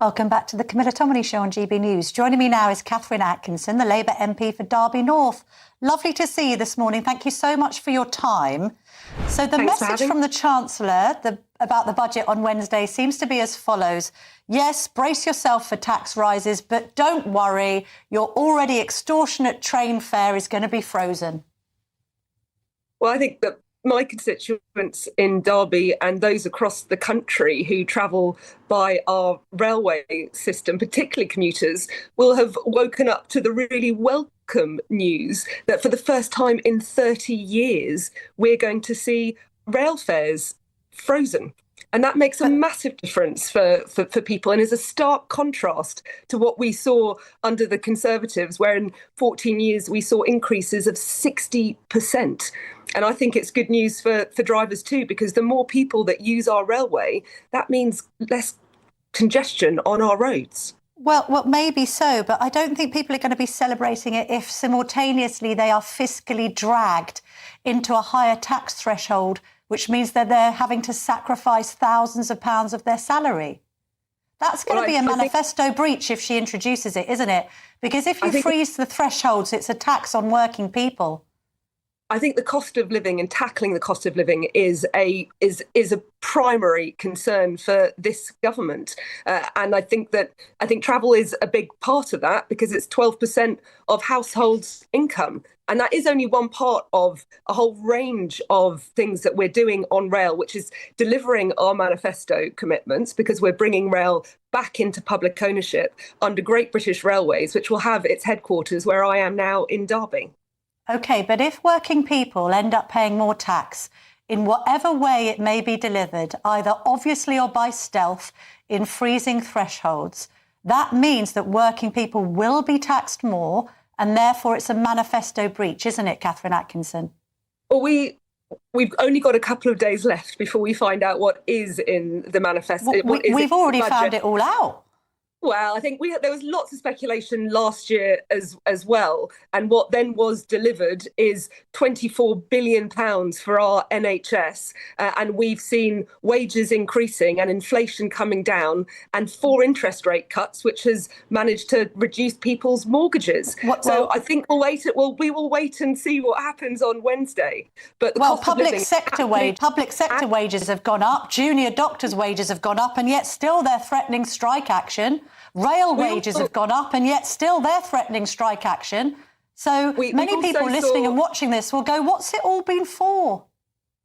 Welcome back to the Camilla Tominey Show on GB News. Joining me now is Catherine Atkinson, the Labour MP for Derby North. Lovely to see you this morning. Thank you so much for your time. So the message from the Chancellor about the budget on Wednesday seems to be as follows. Yes, brace yourself for tax rises, but don't worry, your already extortionate train fare is going to be frozen. Well, I think that my constituents in Derby and those across the country who travel by our railway system, particularly commuters, will have woken up to the really welcome news that for the first time in 30 years, we're going to see rail fares frozen. And that makes a massive difference for people and is a stark contrast to what we saw under the Conservatives, where in 14 years we saw increases of 60%. And I think it's good news for drivers too, because the more people that use our railway, that means less congestion on our roads. Well, maybe so, but I don't think people are going to be celebrating it if simultaneously they are fiscally dragged into a higher tax threshold, which means that they're having to sacrifice thousands of pounds of their salary. That's going to be a manifesto breach if she introduces it, isn't it? Because if you freeze the thresholds, it's a tax on working people. I think the cost of living and tackling the cost of living is a primary concern for this government, and I think travel is a big part of that because it's 12% of households' income, and that is only one part of a whole range of things that we're doing on rail, which is delivering our manifesto commitments because we're bringing rail back into public ownership under Great British Railways, which will have its headquarters where I am now in Derby. OK, but if working people end up paying more tax in whatever way it may be delivered, either obviously or by stealth, in freezing thresholds, that means that working people will be taxed more and therefore it's a manifesto breach, isn't it, Catherine Atkinson? Well, we've only got a couple of days left before we find out what is in the manifesto. We've already found it all out. Well, I think there was lots of speculation last year as well. And what then was delivered is £24 billion for our NHS. And we've seen wages increasing and inflation coming down and 4 interest rate cuts, which has managed to reduce people's mortgages. So I think we will wait and see what happens on Wednesday. But public sector wages have gone up, junior doctors' wages have gone up, and yet still they're threatening strike action. Rail wages have gone up, and yet still they're threatening strike action. So many people listening and watching this will go, what's it all been for?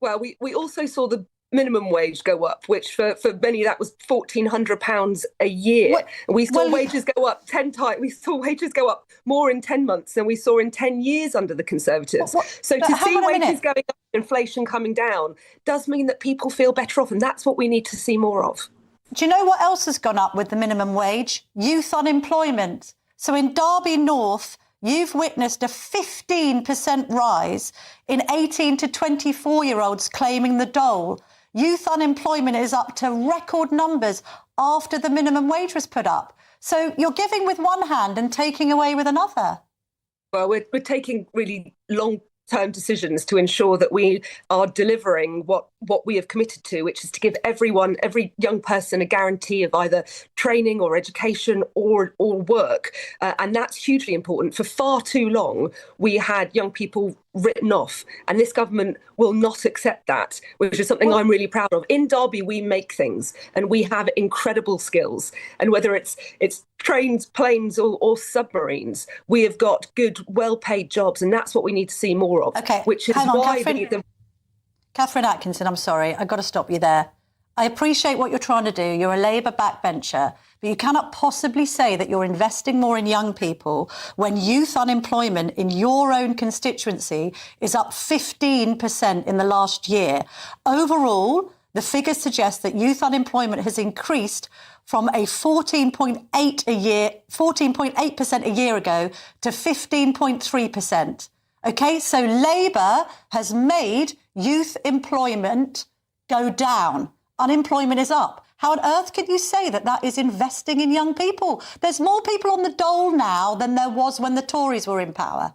Well, we also saw the minimum wage go up, which for many that was £1,400 a year. We saw wages go up 10 times. We saw wages go up more in 10 months than we saw in 10 years under the Conservatives. So to see wages going up, inflation coming down, does mean that people feel better off, and that's what we need to see more of. Do you know what else has gone up with the minimum wage? Youth unemployment. So in Derby North, you've witnessed a 15% rise in 18 to 24-year-olds claiming the dole. Youth unemployment is up to record numbers after the minimum wage was put up. So you're giving with one hand and taking away with another. Well, we're taking really long-term decisions to ensure that we are delivering what we have committed to, which is to give every young person a guarantee of either training or education or work. And that's hugely important. For far too long, we had young people written off, and this government will not accept that, which is something I'm really proud of. In Derby, we make things and we have incredible skills. And whether it's trains, planes or submarines, we have got good, well-paid jobs, and that's what we need to see more of. Okay, which is why Catherine Atkinson, I'm sorry, I've got to stop you there. I appreciate what you're trying to do. You're a Labour backbencher, but you cannot possibly say that you're investing more in young people when youth unemployment in your own constituency is up 15% in the last year. Overall, the figures suggest that youth unemployment has increased from a 14.8% a year ago to 15.3%. OK, so Labour has made youth employment go down. Unemployment is up. How on earth can you say that that is investing in young people? There's more people on the dole now than there was when the Tories were in power.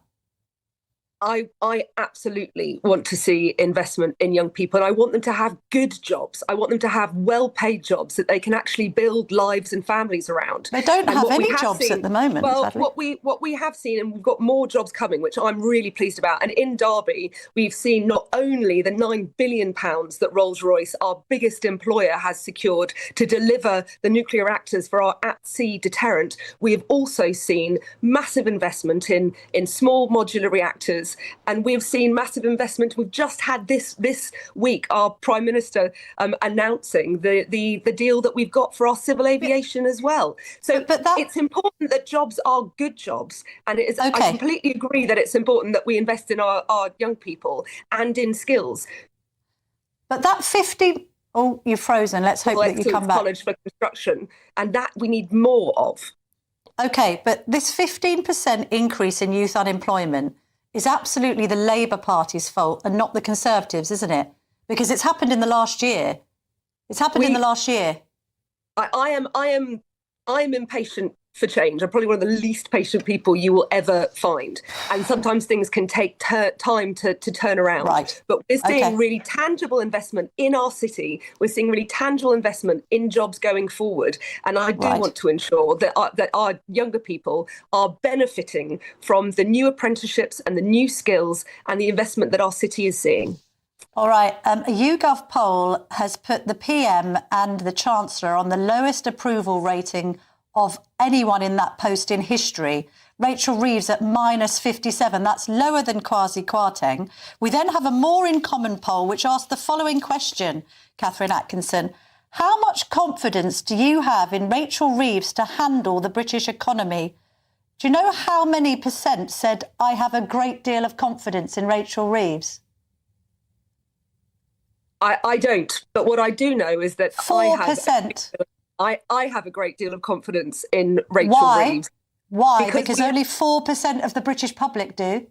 I absolutely want to see investment in young people. And I want them to have good jobs. I want them to have well-paid jobs that they can actually build lives and families around. They don't have any jobs at the moment. Well, sadly. what we have seen, and we've got more jobs coming, which I'm really pleased about. And in Derby, we've seen not only the £9 billion that Rolls-Royce, our biggest employer, has secured to deliver the nuclear reactors for our at-sea deterrent. We have also seen massive investment in small modular reactors. And we've seen massive investment. We've just had this week our Prime Minister announcing the deal that we've got for our civil aviation as well. So it's important that jobs are good jobs. And it is, I completely agree that it's important that we invest in our young people and in skills. But that 50... Oh, you're frozen. Let's hope that you come back. College for construction. And that we need more of. OK, but this 15% increase in youth unemployment is absolutely the Labour Party's fault and not the Conservatives, isn't it? Because it's happened in the last year. It's happened in the last year. I am impatient for change. I'm probably one of the least patient people you will ever find. And sometimes things can take time to turn around. Right. But we're seeing really tangible investment in our city. We're seeing really tangible investment in jobs going forward. And I do want to ensure that our younger people are benefiting from the new apprenticeships and the new skills and the investment that our city is seeing. All right. A YouGov poll has put the PM and the Chancellor on the lowest approval rating of anyone in that post in history. Rachel Reeves at -57. That's lower than Kwasi Kwarteng. We then have a More in Common poll, which asked the following question, Catherine Atkinson. How much confidence do you have in Rachel Reeves to handle the British economy? Do you know how many percent said, I have a great deal of confidence in Rachel Reeves? I don't. But what I do know is that 4%. I have a great deal of confidence in Rachel Reeves. Why? Because only 4% of the British public do.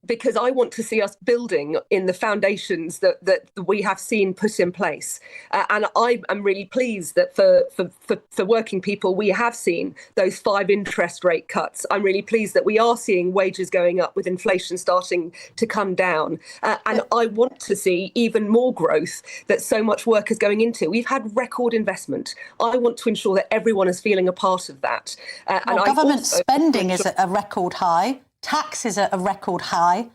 Because I want to see us building in the foundations that we have seen put in place. And I am really pleased that for working people, we have seen those 5 interest rate cuts. I'm really pleased that we are seeing wages going up with inflation starting to come down. And I want to see even more growth that so much work is going into. We've had record investment. I want to ensure that everyone is feeling a part of that. And government spending is at a record high. Tax is at a record high.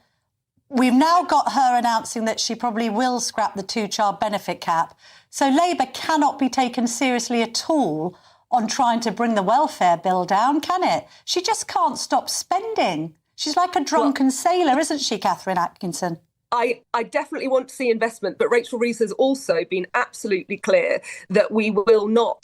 We've now got her announcing that she probably will scrap the 2-child benefit cap. So Labour cannot be taken seriously at all on trying to bring the welfare bill down, can it? She just can't stop spending. She's like a drunken sailor, isn't she, Catherine Atkinson? I definitely want to see investment, but Rachel Reeves has also been absolutely clear that we will not.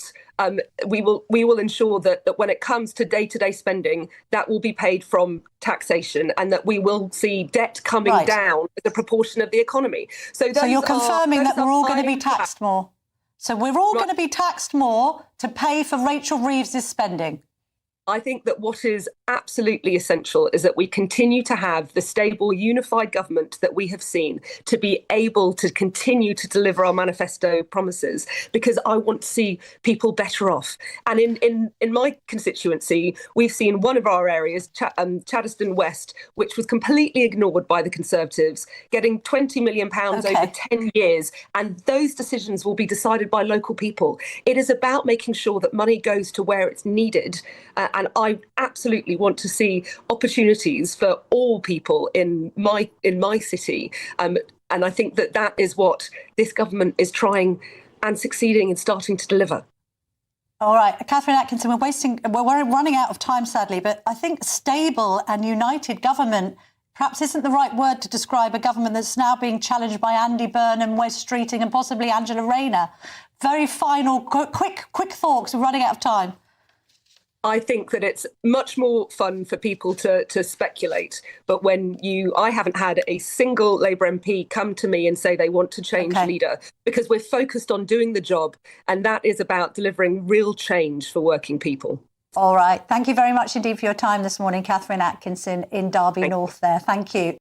We will ensure that when it comes to day-to-day spending, that will be paid from taxation, and that we will see debt coming down as a proportion of the economy. So you're confirming that we're all going to be taxed more. So we're all going to be taxed more to pay for Rachel Reeves' spending. I think that what is absolutely essential is that we continue to have the stable, unified government that we have seen to be able to continue to deliver our manifesto promises, because I want to see people better off. And in my constituency, we've seen one of our areas, Chaddeston West, which was completely ignored by the Conservatives, getting £20 million over 10 years. And those decisions will be decided by local people. It is about making sure that money goes to where it's needed. And I absolutely want to see opportunities for all people in my city. And I think that is what this government is trying and succeeding in starting to deliver. All right, Catherine Atkinson, we're running out of time, sadly, but I think stable and united government perhaps isn't the right word to describe a government that's now being challenged by Andy Burnham, Wes Streeting and possibly Angela Rayner. Very final, quick thoughts. We're running out of time. I think that it's much more fun for people to speculate. But I haven't had a single Labour MP come to me and say they want to change leader, because we're focused on doing the job. And that is about delivering real change for working people. All right. Thank you very much indeed for your time this morning, Catherine Atkinson in Derby North there. Thank you.